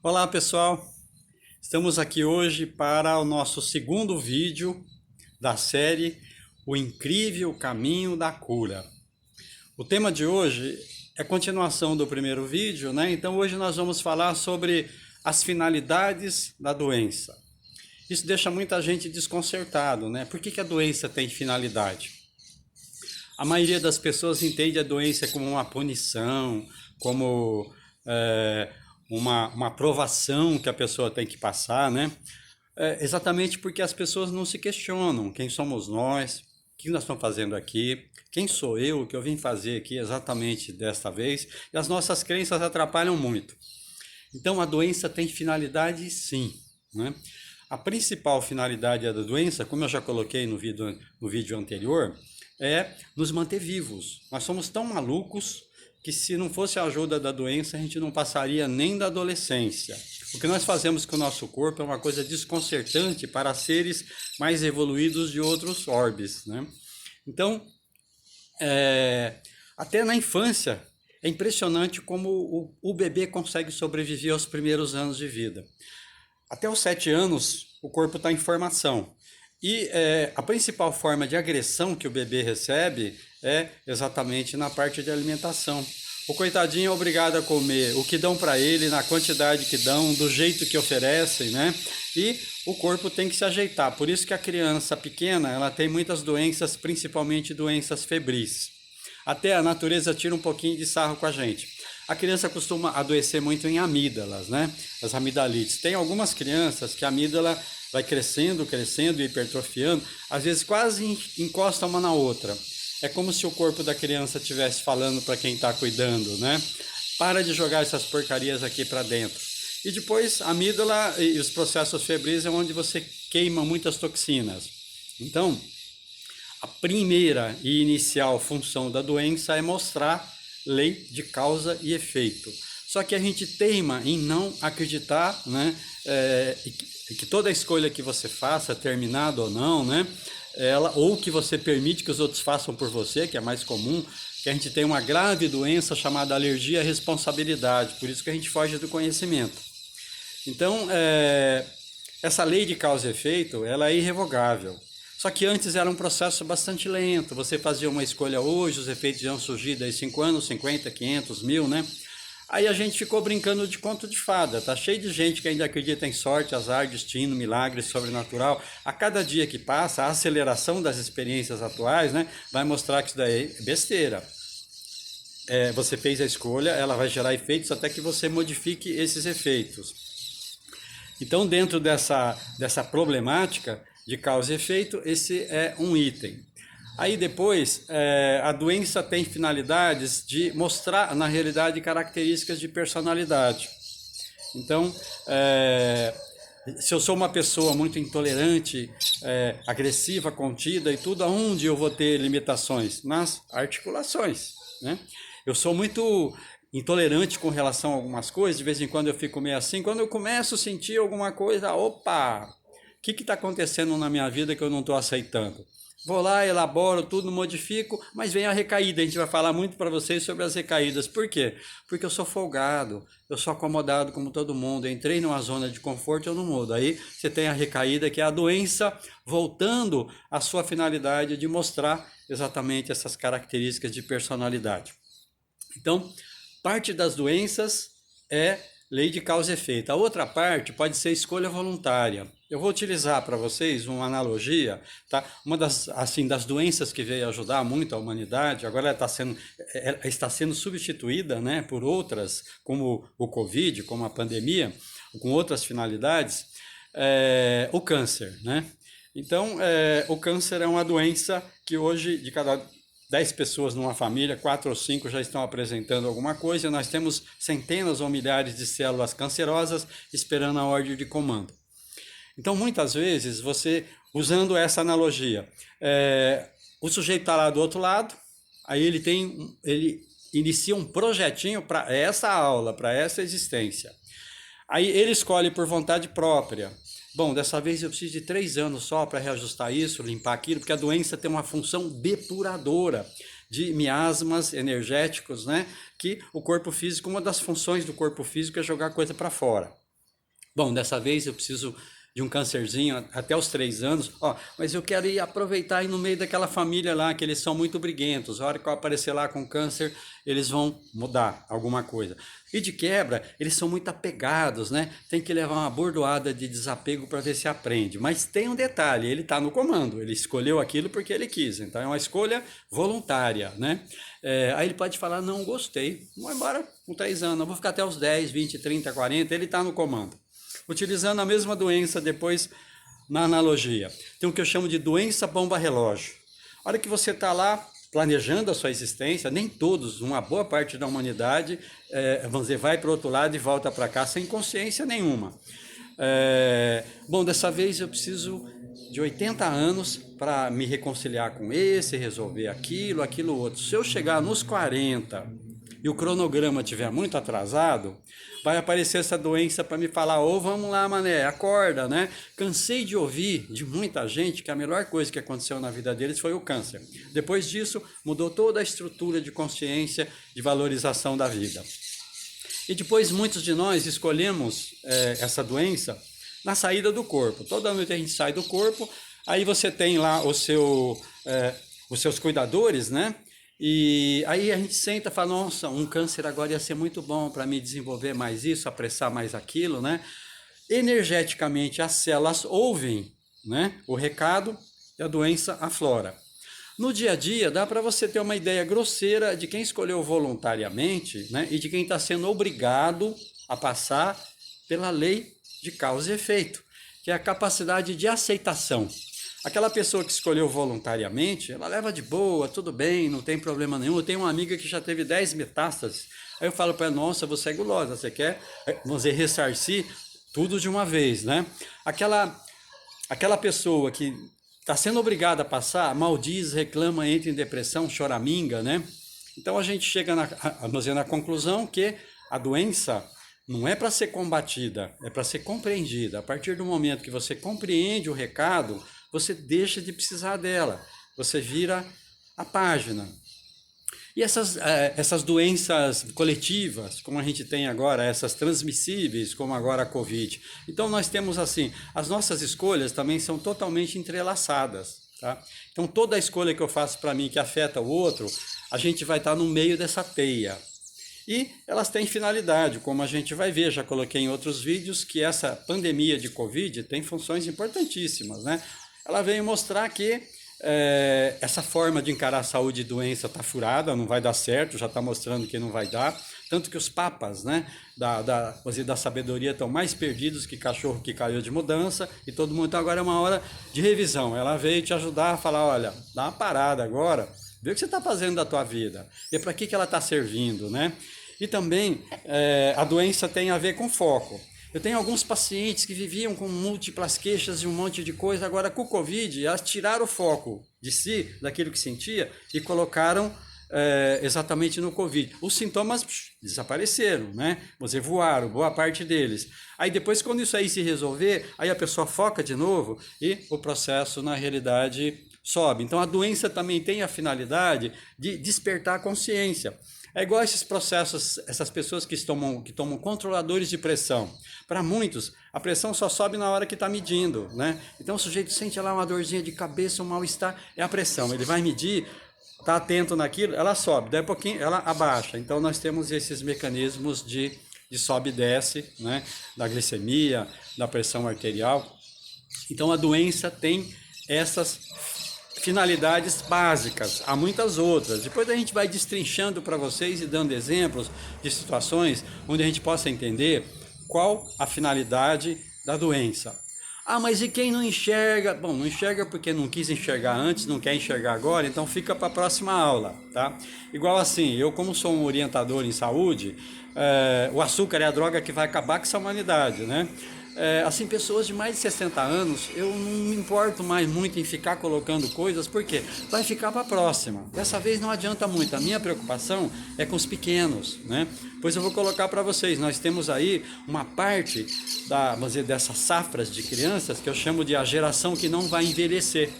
Olá pessoal, estamos aqui hoje para o nosso segundo vídeo da série O Incrível Caminho da Cura. O tema de hoje é continuação do primeiro vídeo, né? Então hoje nós vamos falar sobre as finalidades da doença. Isso deixa muita gente desconcertado, né? Por que a doença tem finalidade? A maioria das pessoas entende a doença como uma punição, como é, uma provação que a pessoa tem que passar, né? Exatamente porque as pessoas não se questionam quem somos nós, o que nós estamos fazendo aqui, quem sou eu, o que eu vim fazer aqui exatamente desta vez, e as nossas crenças atrapalham muito. Então a doença tem finalidade sim, né? A principal finalidade da doença, como eu já coloquei no vídeo anterior, é nos manter vivos. Nós somos tão malucos que se não fosse a ajuda da doença, a gente não passaria nem da adolescência. O que nós fazemos com o nosso corpo é uma coisa desconcertante para seres mais evoluídos de outros orbes, né? Então, até na infância, é impressionante como o bebê consegue sobreviver aos primeiros anos de vida. Até os 7 anos, o corpo está em formação. E a principal forma de agressão que o bebê recebe é exatamente na parte de alimentação. O coitadinho é obrigado a comer o que dão para ele, na quantidade que dão, do jeito que oferecem, né? E o corpo tem que se ajeitar. Por isso que a criança pequena, ela tem muitas doenças, principalmente doenças febris. Até a natureza tira um pouquinho de sarro com a gente. A criança costuma adoecer muito em amígdalas, né? As amidalites. Tem algumas crianças que a amígdala vai crescendo, crescendo e hipertrofiando, às vezes quase encosta uma na outra. É como se o corpo da criança estivesse falando para quem está cuidando, né? Para de jogar essas porcarias aqui para dentro. E depois a amígdala e os processos febris é onde você queima muitas toxinas. Então, a primeira e inicial função da doença é mostrar lei de causa e efeito. Só que a gente teima em não acreditar, né, que toda escolha que você faça, terminada ou não, né, ou que você permite que os outros façam por você, que é mais comum, que a gente tem uma grave doença chamada alergia à responsabilidade, por isso que a gente foge do conhecimento. Então, essa lei de causa e efeito, ela é irrevogável. Só que antes era um processo bastante lento. Você fazia uma escolha hoje, os efeitos iam surgir daí 5 anos, 50, 500, 1000, né? Aí a gente ficou brincando de conto de fada. Tá cheio de gente que ainda acredita em sorte, azar, destino, milagre, sobrenatural. A cada dia que passa, a aceleração das experiências atuais, né, vai mostrar que isso daí é besteira. Você fez a escolha, ela vai gerar efeitos até que você modifique esses efeitos. Então, dentro dessa problemática de causa e efeito, esse é um item. Aí depois, a doença tem finalidades de mostrar, na realidade, características de personalidade. Então, se eu sou uma pessoa muito intolerante, agressiva, contida e tudo, aonde eu vou ter limitações? Nas articulações, né? Eu sou muito intolerante com relação a algumas coisas, de vez em quando eu fico meio assim, quando eu começo a sentir alguma coisa, opa, o que está acontecendo na minha vida que eu não estou aceitando? Vou lá, elaboro tudo, modifico, mas vem a recaída. A gente vai falar muito para vocês sobre as recaídas. Por quê? Porque eu sou folgado, eu sou acomodado como todo mundo. Eu entrei numa zona de conforto, eu não mudo. Aí você tem a recaída, que é a doença voltando à sua finalidade de mostrar exatamente essas características de personalidade. Então, parte das doenças é lei de causa e efeito. A outra parte pode ser escolha voluntária. Eu vou utilizar para vocês uma analogia, tá? Uma das doenças que veio ajudar muito a humanidade, agora ela está sendo substituída, né, por outras, como o Covid, como a pandemia, com outras finalidades, o câncer, né? Então, o câncer é uma doença que hoje, de cada 10 pessoas numa família, 4 ou 5 já estão apresentando alguma coisa, nós temos centenas ou milhares de células cancerosas esperando a ordem de comando. Então, muitas vezes, você, usando essa analogia, o sujeito está lá do outro lado, aí ele inicia um projetinho para essa aula, para essa existência. Aí ele escolhe por vontade própria. Bom, dessa vez eu preciso de 3 anos só para reajustar isso, limpar aquilo, porque a doença tem uma função depuradora de miasmas energéticos, né? Que o corpo físico, uma das funções do corpo físico é jogar coisa para fora. Bom, dessa vez eu preciso de um câncerzinho até os 3 anos, ó, mas eu quero ir aproveitar e ir no meio daquela família lá, que eles são muito briguentos, a hora que eu aparecer lá com câncer, eles vão mudar alguma coisa. E de quebra, eles são muito apegados, né? Tem que levar uma bordoada de desapego para ver se aprende. Mas tem um detalhe, ele está no comando, ele escolheu aquilo porque ele quis, então é uma escolha voluntária, né? Aí ele pode falar, não gostei, vou embora com 3 anos, eu vou ficar até os 10, 20, 30, 40, ele está no comando. Utilizando a mesma doença depois na analogia. Tem o que eu chamo de doença bomba-relógio. A hora que você está lá planejando a sua existência, nem todos, uma boa parte da humanidade, vamos dizer, vai para o outro lado e volta para cá sem consciência nenhuma. Bom, dessa vez eu preciso de 80 anos para me reconciliar com esse, resolver aquilo, aquilo outro. Se eu chegar nos 40 e o cronograma estiver muito atrasado, vai aparecer essa doença para me falar, ô, vamos lá, mané, acorda, né? Cansei de ouvir de muita gente que a melhor coisa que aconteceu na vida deles foi o câncer. Depois disso, mudou toda a estrutura de consciência, de valorização da vida. E depois muitos de nós escolhemos essa doença na saída do corpo. Toda noite a gente sai do corpo, aí você tem lá os seus cuidadores, né? E aí a gente senta e fala, nossa, um câncer agora ia ser muito bom para me desenvolver mais isso, apressar mais aquilo, né? Energeticamente as células ouvem, né, o recado e a doença aflora. No dia a dia dá para você ter uma ideia grosseira de quem escolheu voluntariamente, né, e de quem está sendo obrigado a passar pela lei de causa e efeito, que é a capacidade de aceitação. Aquela pessoa que escolheu voluntariamente, ela leva de boa, tudo bem, não tem problema nenhum. Eu tenho uma amiga que já teve 10 metástases. Aí eu falo para ela, nossa, você é gulosa, você quer, vamos dizer, ressarcir tudo de uma vez, né? Aquela pessoa que está sendo obrigada a passar, maldiz, reclama, entra em depressão, choraminga, né? Então a gente chega na conclusão que a doença não é para ser combatida, é para ser compreendida. A partir do momento que você compreende o recado, você deixa de precisar dela, você vira a página. E essas doenças coletivas, como a gente tem agora, essas transmissíveis, como agora a Covid. Então nós temos assim, as nossas escolhas também são totalmente entrelaçadas, tá? Então toda a escolha que eu faço para mim que afeta o outro, a gente vai estar no meio dessa teia. E elas têm finalidade, como a gente vai ver, já coloquei em outros vídeos, que essa pandemia de Covid tem funções importantíssimas, né? Ela veio mostrar que essa forma de encarar a saúde e doença está furada, não vai dar certo, já está mostrando que não vai dar. Tanto que os papas, né, da sabedoria estão mais perdidos que cachorro que caiu de mudança, e todo mundo, então agora é uma hora de revisão. Ela veio te ajudar a falar, olha, dá uma parada agora, vê o que você está fazendo da tua vida, e para que ela está servindo, né? E também a doença tem a ver com foco. Eu tenho alguns pacientes que viviam com múltiplas queixas e um monte de coisa, agora com o Covid, elas tiraram o foco de si, daquilo que sentia, e colocaram exatamente no Covid. Os sintomas desapareceram, né? Você voaram, boa parte deles. Aí depois, quando isso aí se resolver, aí a pessoa foca de novo e o processo, na realidade, sobe. Então a doença também tem a finalidade de despertar a consciência. É igual esses processos, essas pessoas que tomam controladores de pressão. Para muitos, a pressão só sobe na hora que está medindo, né? Então o sujeito sente lá uma dorzinha de cabeça, um mal-estar, é a pressão. Ele vai medir, está atento naquilo, ela sobe, daí a pouquinho ela abaixa. Então nós temos esses mecanismos de sobe e desce, né? Da glicemia, da pressão arterial. Então a doença tem essas finalidades básicas, há muitas outras. Depois a gente vai destrinchando para vocês e dando exemplos de situações onde a gente possa entender qual a finalidade da doença. Ah, mas e quem não enxerga? Bom, não enxerga porque não quis enxergar antes, não quer enxergar agora, então fica para a próxima aula, tá? Igual assim, eu como sou um orientador em saúde, o açúcar é a droga que vai acabar com essa humanidade, né? Assim, pessoas de mais de 60 anos, eu não me importo mais muito em ficar colocando coisas, porque vai ficar para a próxima. Dessa vez não adianta muito, a minha preocupação é com os pequenos, né? Pois eu vou colocar para vocês, nós temos aí uma parte vamos dizer, dessas safras de crianças que eu chamo de a geração que não vai envelhecer.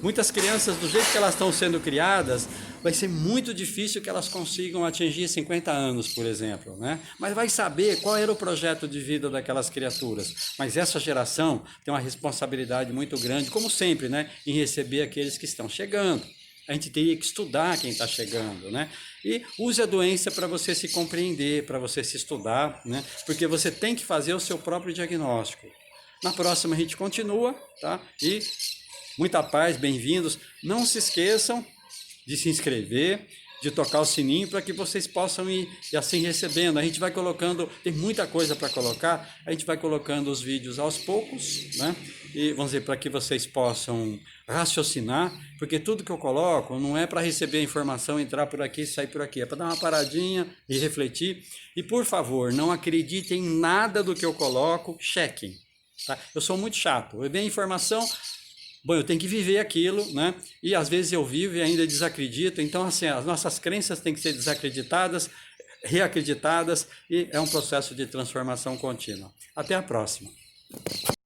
Muitas crianças, do jeito que elas estão sendo criadas, vai ser muito difícil que elas consigam atingir 50 anos, por exemplo, né? Mas vai saber qual era o projeto de vida daquelas criaturas. Mas essa geração tem uma responsabilidade muito grande, como sempre, né? Em receber aqueles que estão chegando. A gente teria que estudar quem está chegando, né? E use a doença para você se compreender, para você se estudar, né? Porque você tem que fazer o seu próprio diagnóstico. Na próxima a gente continua, tá? E muita paz, bem-vindos. Não se esqueçam de se inscrever, de tocar o sininho para que vocês possam ir assim recebendo. A gente vai colocando, tem muita coisa para colocar, a gente vai colocando os vídeos aos poucos, né? E vamos dizer, para que vocês possam raciocinar, porque tudo que eu coloco não é para receber informação, entrar por aqui e sair por aqui, é para dar uma paradinha e refletir. E por favor, não acreditem em nada do que eu coloco, chequem. Tá? Eu sou muito chato, eu vejo a informação, bom, eu tenho que viver aquilo, né? E às vezes eu vivo e ainda desacredito. Então, assim, as nossas crenças têm que ser desacreditadas, reacreditadas, e é um processo de transformação contínua. Até a próxima.